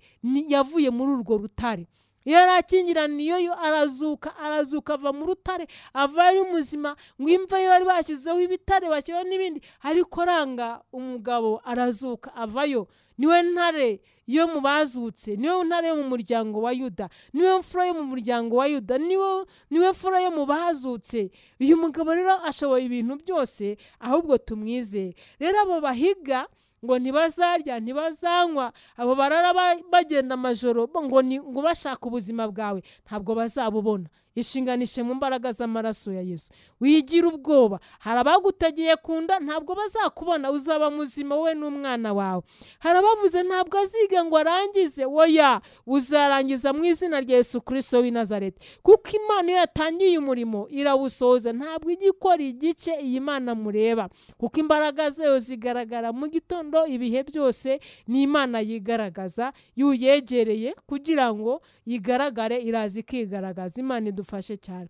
yavuye muri urwo rutare. Yarakingiraniye yo arazuka ava mu rutare, ava ari muzima. Ngo imva yo bari bashyizeho ibitare bashyiraho n'ibindi, ariko ranga umugabo arazuka avayo. Niwe ntare yo mu bazutse, niwe ntare yo mu muryango wa Yuda, niwe mfura yo mu muryango wa Yuda, niwe mfura yo mu bazutse. Uyu mugabo rero ashoboye ibintu byose, ahubwo tumwizeye. Rero abo bahiga ngo ntibazarya ntibazanywa, abo barara bagenda amajoro ngo bashaka ubuzima bwawe ntabwo bazabubona. Ishinganishe mu mbaraga z'amaraso ya Yesu. Wigira ubwoba, hari abagutegeye kunda ntabwo bazakubona, uzaba muzima wowe n'umwana wawe. Hari abavuze ntabwo aziga ngo arangize, oya, uzarangiza mu izina rya Yesu Kristo w'i Nazareti, kuko Imana iyo yatangiye umurimo irawusohoza, ntabwo ijya ikora igice. Iyi Mana mureba, kuko imbaraga zayo zigaragara mu gitondo, ibihe byose ni Imana yigaragaza. Yuyegereye kugira ngo yigaragare, iraza ikigaragaza. Imana idufashe cyane.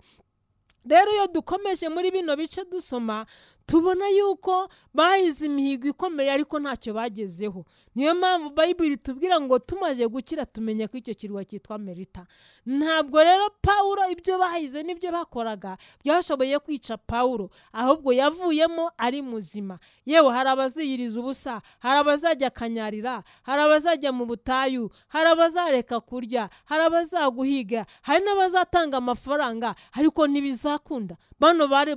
Rero iyo dukomeje muri bino bice dusoma, tubona yuko bahize imihigo ikomeye ariko ntacyo bagezeho. Niyo mpamvu Bayibuli tubwira ngo tumaze gukira tumenye ko icyo kirwa cyitwa Merita. Ntabwo rero Pawulo ibyo bahize n'ibyo bakoraga byashoboye kwica Pawulo, ahubwo yavuyemo ari muzima. Yewe hari abaziyiriza ubusa, hari abazajya kanyarira, hari abazajya mu butayu, hari abazareka kurya, hari abazaguhiga, hari n'abazatanga amafaranga ariko ntibizakunda. Bano bari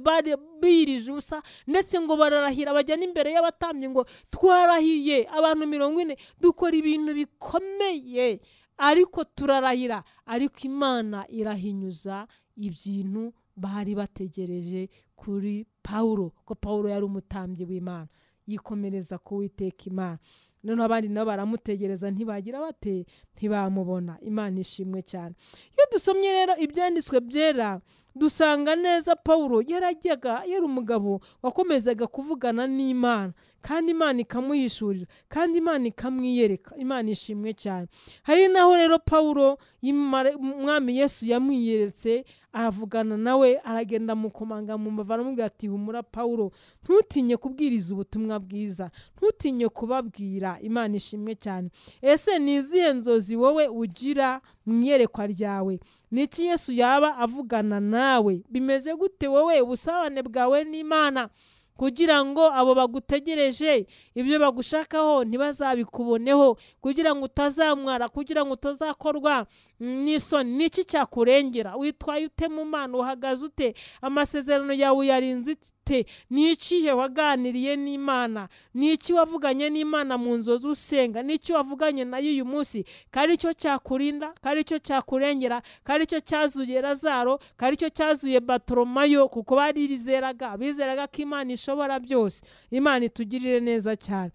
biyirije ubusa, ndetse ngo bararahira bajya n'imbere y'abatambyi ngo twarahiye abantu 40 dukora ibintu bikomeye, ariko turarahira, ariko Imana irahinyuza ibintu bari bategereje kuri Pawulo, ko Pawulo yari umutambyi w'Imana yikomereza ku Uwiteka Imana. None abandi nabo baramutegereza ntibagira bate, ntibamubona. Imana ishimwe cyane. Iyo dusomye rero ibyanditswe byera, dusanga neza Pawulo yari umugabo wakomezaga kuvugana n'Imana, kandi Imana ikamuhishurira, kandi Imana ikamwiyereka. Imana ishimwe cyane. Hari naho rero Pawulo umwami Yesu yamwiyeretse, aravugana nawe, aragenda mukomanga mu mava, aramubwira ati humura Pawulo, ntutinye kubwiriza ubutumwa bwiza, ntutinye kubabwira. Imana ishimwe cyane. Ese ni izihe nzozi wowe ugira mu iyerekwa ryawe? Niki Yesu yaba avugana nawe? Bimeze gute wowe ubusabane bwawe n'Imana, kugira ngo abo bagutegereje ibyo bagushakaho ntibazabikuboneho, kugira ngo utazamwara, kugira ngo utazakorwa n'isoni? Niki cyakurengera? Witwaye ute mu Mana? Uhagaze ute? Amasezerano yawe yarinze ute? Niki waganiriye n'Imana? Niki wavuganye n'Imana mu nzozi usenga? Niki wavuganye nayo uyu munsi? Kari cyo cyakurinda, kari cyo cyakurengera, kari cyo cyazuye Lazaro, kari cyo cyazuye Batoromayo, kuko bizeraga ko Imana ishobora byose. Imana itugirire neza cyane.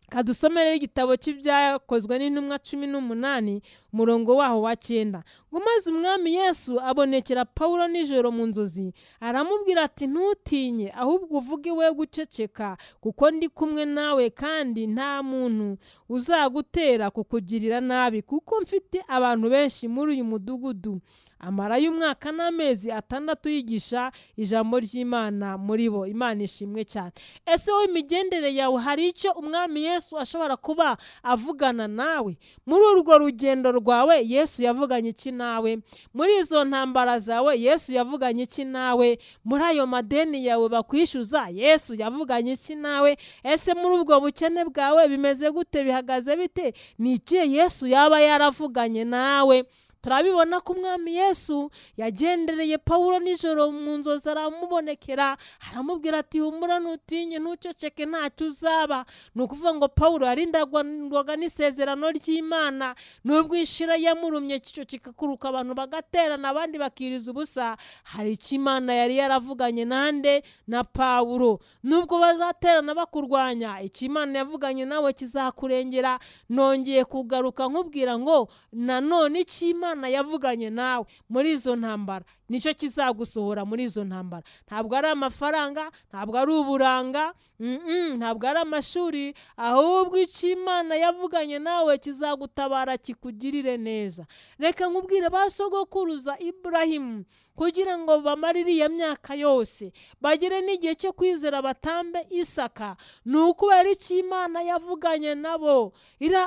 Kadusomere igitabo cy'ibyakozwe n'intumwa 18 umurongo waho wa 9. Ngo maze umwami Yesu abonekera Pawulo nijoro mu nzozi, aramubwira ati ntutinye, ahubwo uvuge we guceceka, kuko ndi kumwe nawe, kandi nta muntu uzagutera kukugirira nabi, kuko mfite abantu benshi muri uyu mudugudu. Amarayo umwaka n'amezi 6 yigisha ijambo ry'Imana muri bo. Imana ishimwe cyane. Ese wowe imigendere yawe hari icyo umwami Yesu ashobora kuba avugana nawe? Muri urwo rugendo rwawe Yesu yavuganye iki nawe? Muri izo ntambara zawe Yesu yavuganye iki nawe? Muri ayo madeni yawe bakwishyuza Yesu yavuganye iki nawe? Ese muri ubwo bukene bwawe bimeze gute, bihagaze bite? Ni iki Yesu yaba yaravuganye nawe? Turabibona ko umwami Yesu yagendereye Pawulo nijoro mu nzozi, aramubonekera, aramubwira ati humura, ntutinye, ntuceceke, ntacyo uzaba. Ni ukuvuga ngo Pawulo yarindwaga n'isezerano ry'Imana, nubwo inshira yamurumye cyo kikakuruka, abantu bagaterana, abandi bakiriza ubusa, hari icyo Imana yari yaravuganye nande na Pawulo. Nubwo bazaterana bakurwanya, icyo Imana yavuganye nawe kizakurengera. Nongeye kugaruka nkubwira ngo nanone icyo Imana yavuganye nawe muri izo ntambara nicyo kizagusohora muri izo ntambara. Ntabwo ari amafaranga, ntabwo ari uburanga, ntabwo ari amashuri, ahubwo icyo Imana yavuganye nawe kizagutabara, kikugirire neza. Reka nkubwire basogokuruza Iburahimu, kugira ngo bamarire iyo myaka yose bagire n'igihe cyo kwizera batambe Isaka, ni ukubera icyo Imana yavuganye nabo.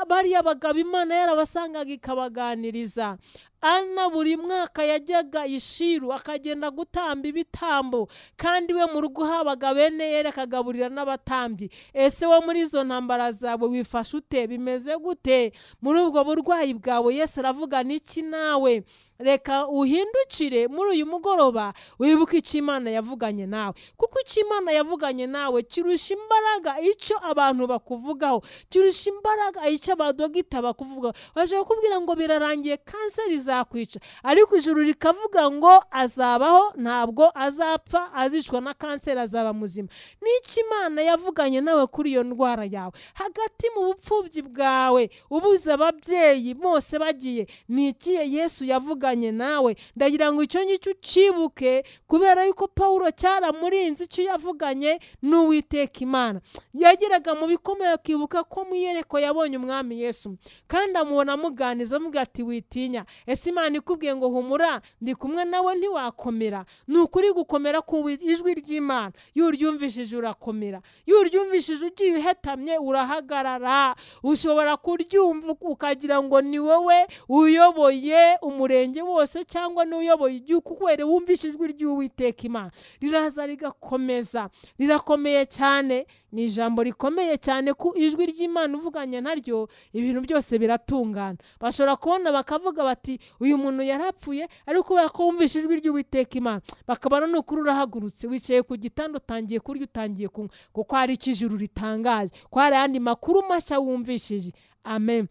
Bariya bagabo Imana yarabasangaga ikabaganiriza. Ana buri mwaka yajyaga ishiru akagenda gutamba ibitambo, kandi we mu rugo habaga bene yere akagaburira n'abatambyi. Ese wo muri izo ntambara zawe wifashe ute? Bimeze gute muri ubwo burwayi bwawe? Yesu aravuga n'iki nawe? Reka uhindukire muri uyu mugoroba wibuke icyo Imana yavuganye nawe, kuko icyo Imana yavuganye nawe kirusha imbaraga icyo abantu bakuvugaho, kirusha imbaraga icyo abadogita bakuvugaho. Baje kukubwira ngo birarangiye, kanseri izakwica, ariko ijuru rikavuga ngo azabaho, ntabwo azapfa, azicwa na kanseri, azaba muzima. N'icyo Imana yavuganye nawe kuri iyo ndwara yawe, hagati mu bupfubyi bwawe ubuze ababyeyi bose bagiye, ni ikihe Yesu yavuga nawe? Ndagira ngo icyo ngicyo ucibuke, kubera yuko Pawulo cyaramurinze icyo yavuganye n'Uwiteka Imana. Yageraga mu bikomeye akibuka ko mu yereko yabonye umwami Yesu, kandi amubona amuganiza amuga ati witinya, ese Imana ikubwiye ngo humura ndi kumwe nawe ntiwakomera. Ni ukuri gukomera ku ijwi ry'Imana, iyo uryumvishije urakomera, iyo uryumvishije ugiye uhetamye urahagarara. Ushobora kuryumva ukagira ngo ni wowe uyoboye umurenge wose, cyangwa n'uyoboye igihugu, kubera wumvise ijwi ry'Uwiteka Imana riraza rigakomeza. Rirakomeye cyane, ni ijambo rikomeye cyane, ku ijwi ry'Imana uvuganye naryo ibintu byose biratungana. Bashobora kubona bakavuga bati uyu muntu yarapfuye, ariko kubera ko wumvise ijwi ry'Uwiteka Imana bakabana n'ukuri urahagurutse, wicaye ku gitanda utangiye kurya, utangiye kunywa, kuko hari ijuru ritangaje, ko hari andi makuru mashya wumvishije. Amen.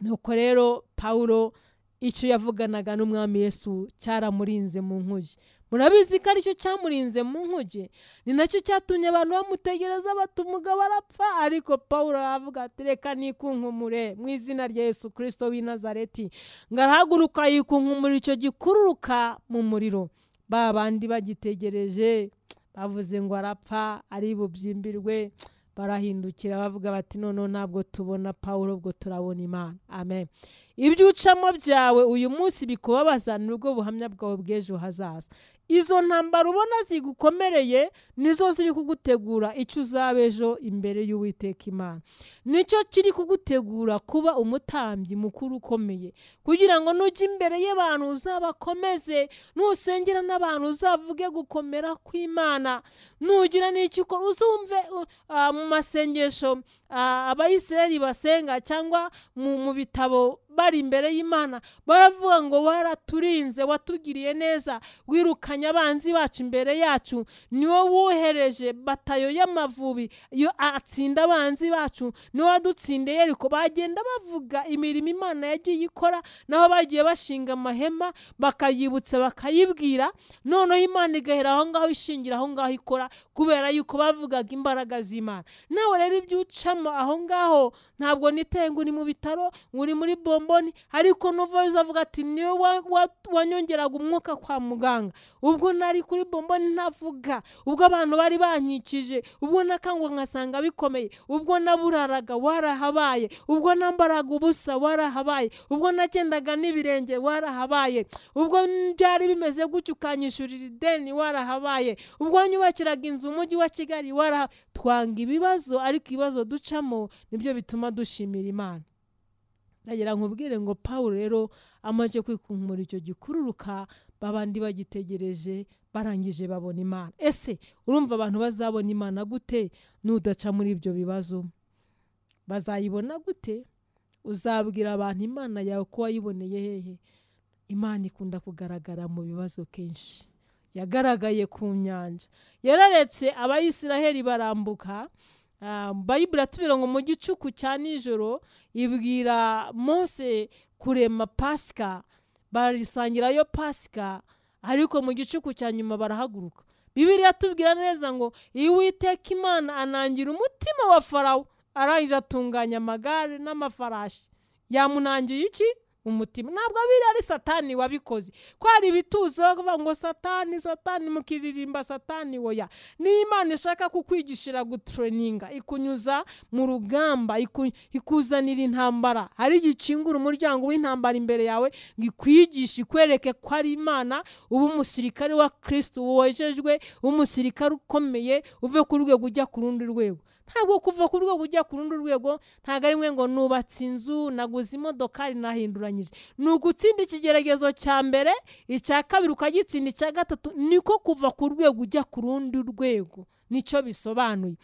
Nuko rero Pawulo icyo yavuganaga n'umwami Yesu cyaramurinze mu nkuge. Murabizi ko aricyo cyamurinze mu nkuge, ni nacyo cyatumye abantu bamutegereza bati umugabo arapfa. Ariko Pawulo aravuga ati reka nikunkumure mu izina rya Yesu Kristo w'i Nazareti. Ngarahaguruka yikunkumura icyo gikururuka mu muriro. Ba bandi bagitegereje bavuze ngo arapfa ari bubyimbirwe, barahindukira bavuga bati none ntabwo tubona Pawulo, ubwo turabona Imana. Amen. Ibyo ucamo byawe uyu munsi bikubabaza nubwo buhamya bwawe bw'ejo hazaza. Izo ntambara ubona zigukomereye nizo ziri kugutegura icyo uzaba ejo imbere y'Uwiteka Imana. Nicyo kiri kugutegura kuba umutambyi mukuru ukomeye, kugira ngo nujya imbere y'abantu uzabakomeze, nusengera n'abantu uzavuge gukomera kw'Imana. Nugira n'icyo ukora uzumve mu masengesho Abayisiraheli basenga, cyangwa mu bitabo bari imbere y'Imana baravuga ngo waraturinze, watugiriye neza, wirukanye abanzi bacu imbere yacu, niwe wohereje batayo y'Amavubi yo atsinda abanzi bacu, niwe wadutsindiye Yeriko. Bagenda bavuga imirimo Imana yagiye ikora, naho bagiye bashinga amahema bakayibutsa bakayibwira, noneho Imana igahera aho ngaho ishingira aho ngaho ikora, kubera yuko bavugaga imbaraga z'Imana. Nawe rero ibyo ucamo aho ngaho ntabwo nitenga uri mu bitaro, uri muri bomboni, ariko nuva uzavuga ati niwe wanyongeraga umwuka kwa muganga, ubwo nari kuri bomboni ntavuga, ubwo abantu bari bankikije, ubwo nakangwa nkasanga bikomeye, ubwo naburaraga warahabaye, ubwo nambaraga ubusa warahabaye, ubwo nagendaga n'ibirenge warahabaye, ubwo byari bimeze gutyo ukanyishurira ideni warahabaye, ubwo nyubakiraga inzu umujyi wa Kigali twanga ibibazo, ariko ibibazo ducamo nibyo bituma dushimira Imana. Ndagira nkubwire ngo Pawulo rero amaze kwikunkumura icyo gikururuka, babandi bagitegereje barangije babona Imana. Ese urumva abantu bazabona Imana gute nudaca muri ibyo bibazo? Bazayibona gute? Uzabwira abantu Imana yawe ko wayiboneye hehe? Imana ikunda kugaragara mu bibazo kenshi. Yagaragaye ku nyanja, yararetse Abayisiraheli barambuka. Bayibuli atubwira ngo mu gicuku cya nijoro ibwira Mose kurema Pasika, barisangirayo Pasika, ariko mu gicuku cya nyuma barahaguruka. Bibiliya atubwira neza ngo Uwiteka Imana anangira umutima wa Farawo, arangije atunganya amagare n'amafarashi. Yamunangiye iki? Umutima. Ntabwo biri ari Satani wabikoze, ko hari ibituzo bavuga ngo Satani Satani mukiririmba Satani. Oya, ni Imana ishaka kukwigishira gutraininga, ikunyuza mu rugamba, ikuzanira intambara. Hari igikingura umuryango w'intambara imbere yawe, ngikwigisha ikwereke ko ari Imana, ubu umusirikare wa Kristo wojejwe, umusirikare ukomeye, uve ku rwego ujya ku rundi rwego. ntabwo kuva ku rwego ujya ku rundi rwego ntabwo ari mwe ngo nubatse inzu naguze imodokari nahinduranyije, ni ugutsinda ikigeragezo cya mbere, icya kabiri ukagitsinda, icya gatatu niko kuva ku rwego ujya ku rundi rwego, nicyo bisobanuye.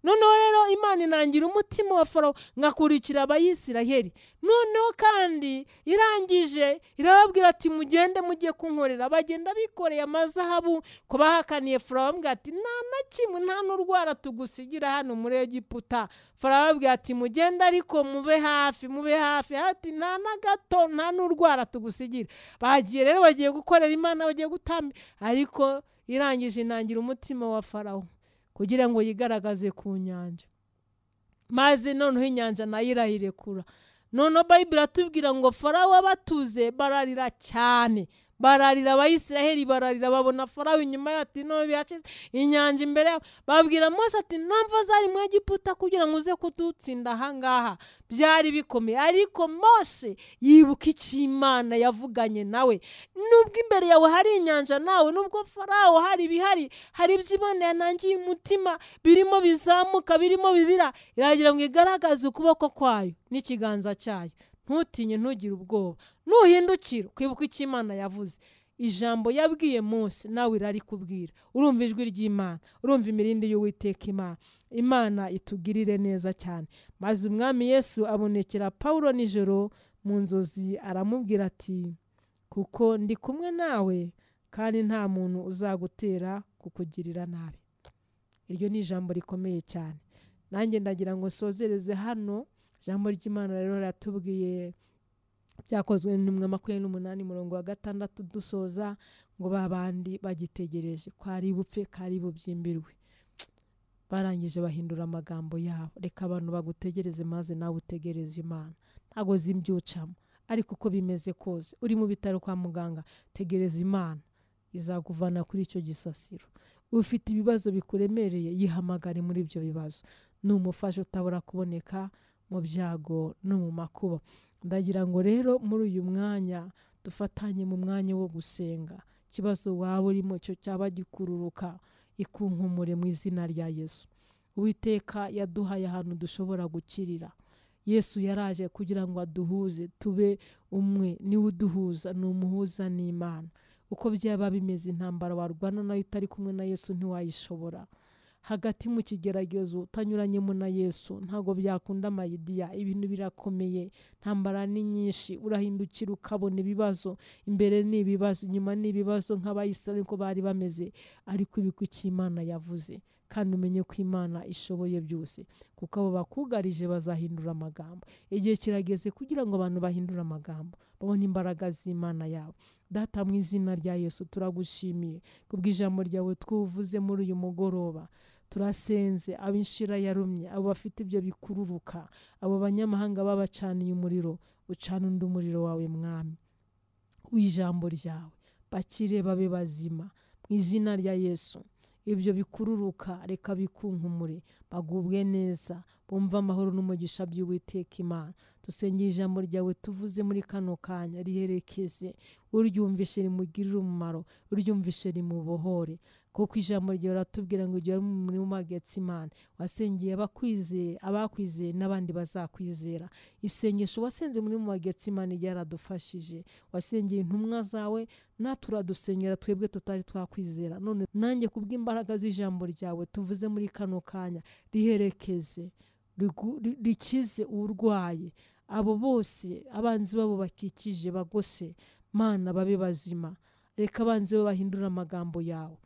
Noneho rero Imana inangira umutima wa Farawo ngakurikira Abayisiraheli. Noneho kandi irangije irababwira ati mugende mujye kunkorera. Bagenda bikoreye amazahabu ko bahakaniye Farawo, bamubwira ati nta na kimwe, nta n'urwara tugusigira hano muri Egiputa. Farawo ababwira ati mugende ariko mube hafi, mube hafi, ati nta na gato, nta n'urwara tugusigira. Bagiye rero bagiye gukorera Imana, bagiye gutamba, ariko irangije inangira umutima wa Farawo kugira ngo yigaragaze ku nyanja, maze noneho inyanja nayo irayirekura. Noneho Bayibuli atubwira ngo Farawo abatuze bararira cyane, bararira Abayisiraheli, bararira, babona Farawo inyuma ati none byacize inyanja imbere yabo. Babwira Mose ati namva zari mu Egiputa kugira ngo uze kudutsinda ahangaha. Byari bikomeye, ariko Mose yibuka icyo Imana yavuganye nawe. Nubwo imbere yawe hari inyanja, nawe nubwo Farawo hari ibihari, hari ibyo Imana yanangiye umutima birimo bizamuka, birimo bibira, iragira ngo igaragaze ukuboko kwayo n'ikiganza cyayo. Ntutinye, ntugire ubwoba, nuhindukira kwibuka icyo Imana yavuze. Ijambo yabwiye Mose nawe irarikubwira. Urumva ijwi ry'Imana, urumva imirindi y'Uwiteka Imana. Imana itugirire neza cyane. Maze Umwami Yesu abonekera Pawulo nijoro mu nzozi, aramubwira ati kuko ndi kumwe nawe kandi nta muntu uzagutera kukugirira nabi. Iryo ni ijambo rikomeye cyane. Nanjye ndagira ngo sozereze hano. Ijambo ry'Imana rero ratubwiye, byakozwe n'Intumwa 28:6 dusoza, ngo babandi bagitegereje kwari bupfe kari bubyimbirwe, barangije bahindura amagambo yabo. Reka abantu bagutegereze, maze nawe utegereze Imana. Ntago zimbyucamo, ariko uko bimeze kose, uri mu bitaro kwa muganga, tegereza Imana, izakuvana kuri icyo gisasiro. Ufite ibibazo bikuremereye, yihamagare muri ibyo bibazo. Numufasha utabura kuboneka mu byago no mu makuba. Ndagira ngo rero muri uyu mwanya dufatanye mu mwanya wo gusenga. Kibazo waba urimo cyo cyaba gikururuka, ikunkumure mu izina rya Yesu. Uwiteka yaduhaye ahantu dushobora gukirira. Yesu yaraje kugira ngo aduhuze tube umwe, niwe uduhuza, ni umuhuza n'Imana. Uko byaba bimeze, intambara warwana nayo utari kumwe na Yesu ntiwayishobora. Hagati mu kigeragezo utanyuranyemo na Yesu ntago byakunda mayidiya. Ibintu birakomeye, ntambara ni nyinshi, urahindukira ukabona ibibazo, imbere ni ibibazo, nyuma ni ibibazo, nk'Abayisiraheli ko bari bameze. Ariko ibiko icyo Imana yavuze, kandi umenye ko Imana ishoboye byose, kuko abo bakugarije bazahindura amagambo. Igihe kirageze kugira ngo abantu bahindure amagambo, babone imbaraga z'Imana yabo. Data, mu izina rya Yesu turagushimiye kubw'ijambo ryawe twuvuze muri uyu mugoroba. Turasenze ab'inshira yarumye, abo bafite ibyo bikururuka, abo banyamahanga babacaniye umuriro, ucana undi umuriro wawe Mwami w'ijambo ryawe, bakire babe bazima mu izina rya Yesu. Ibyo bikururuka reka bikunkumure, bagubwe neza, bumva amahoro n'umugisha by'Uwiteka Imana. Dusengeye ijambo ryawe tuvuze muri kano kanya, riherekeze, uryumvishe rimugirire umumaro, uryumvishe rimubohore. Kuko ijambo ryawe ratubwira ngo igihe muri Getsemane wasengeye abakwizeye n'abandi bazakwizera. Isengesho wasenze muri Getsemane ryaradufashije. Wasengeye intumwa zawe, natwe uradusengera twebwe tutari twakwizera. None nanjye kubw'imbaraga z'ijambo ryawe tuvuze muri kano kanya, riherekeze, rikize urwaye. Abo bose abanzi babo bakikije bagose, Mana babe bazima. Reka abanzi bo bahindura amagambo yabo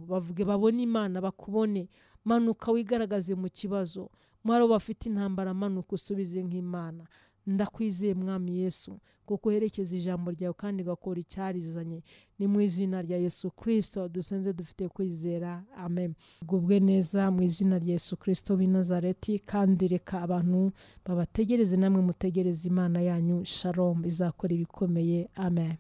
bavuge, babone Imana, bakubone. Manuka wigaragaze mu kibazo, mwaro bafite intambara, manuka usubize nk'Imana. Ndakwizeye Mwami Yesu, kuko uherekeza ijambo ryawe kandi gakora icyarizanye. Ni mu izina rya Yesu Kristo dusenze dufite kwizera, amen. Gubwe neza mu izina rya Yesu Kristo w'i Nazareti, kandi reka abantu babategereze, namwe mutegereze Imana yanyu. Shalom, izakora ibikomeye, amen.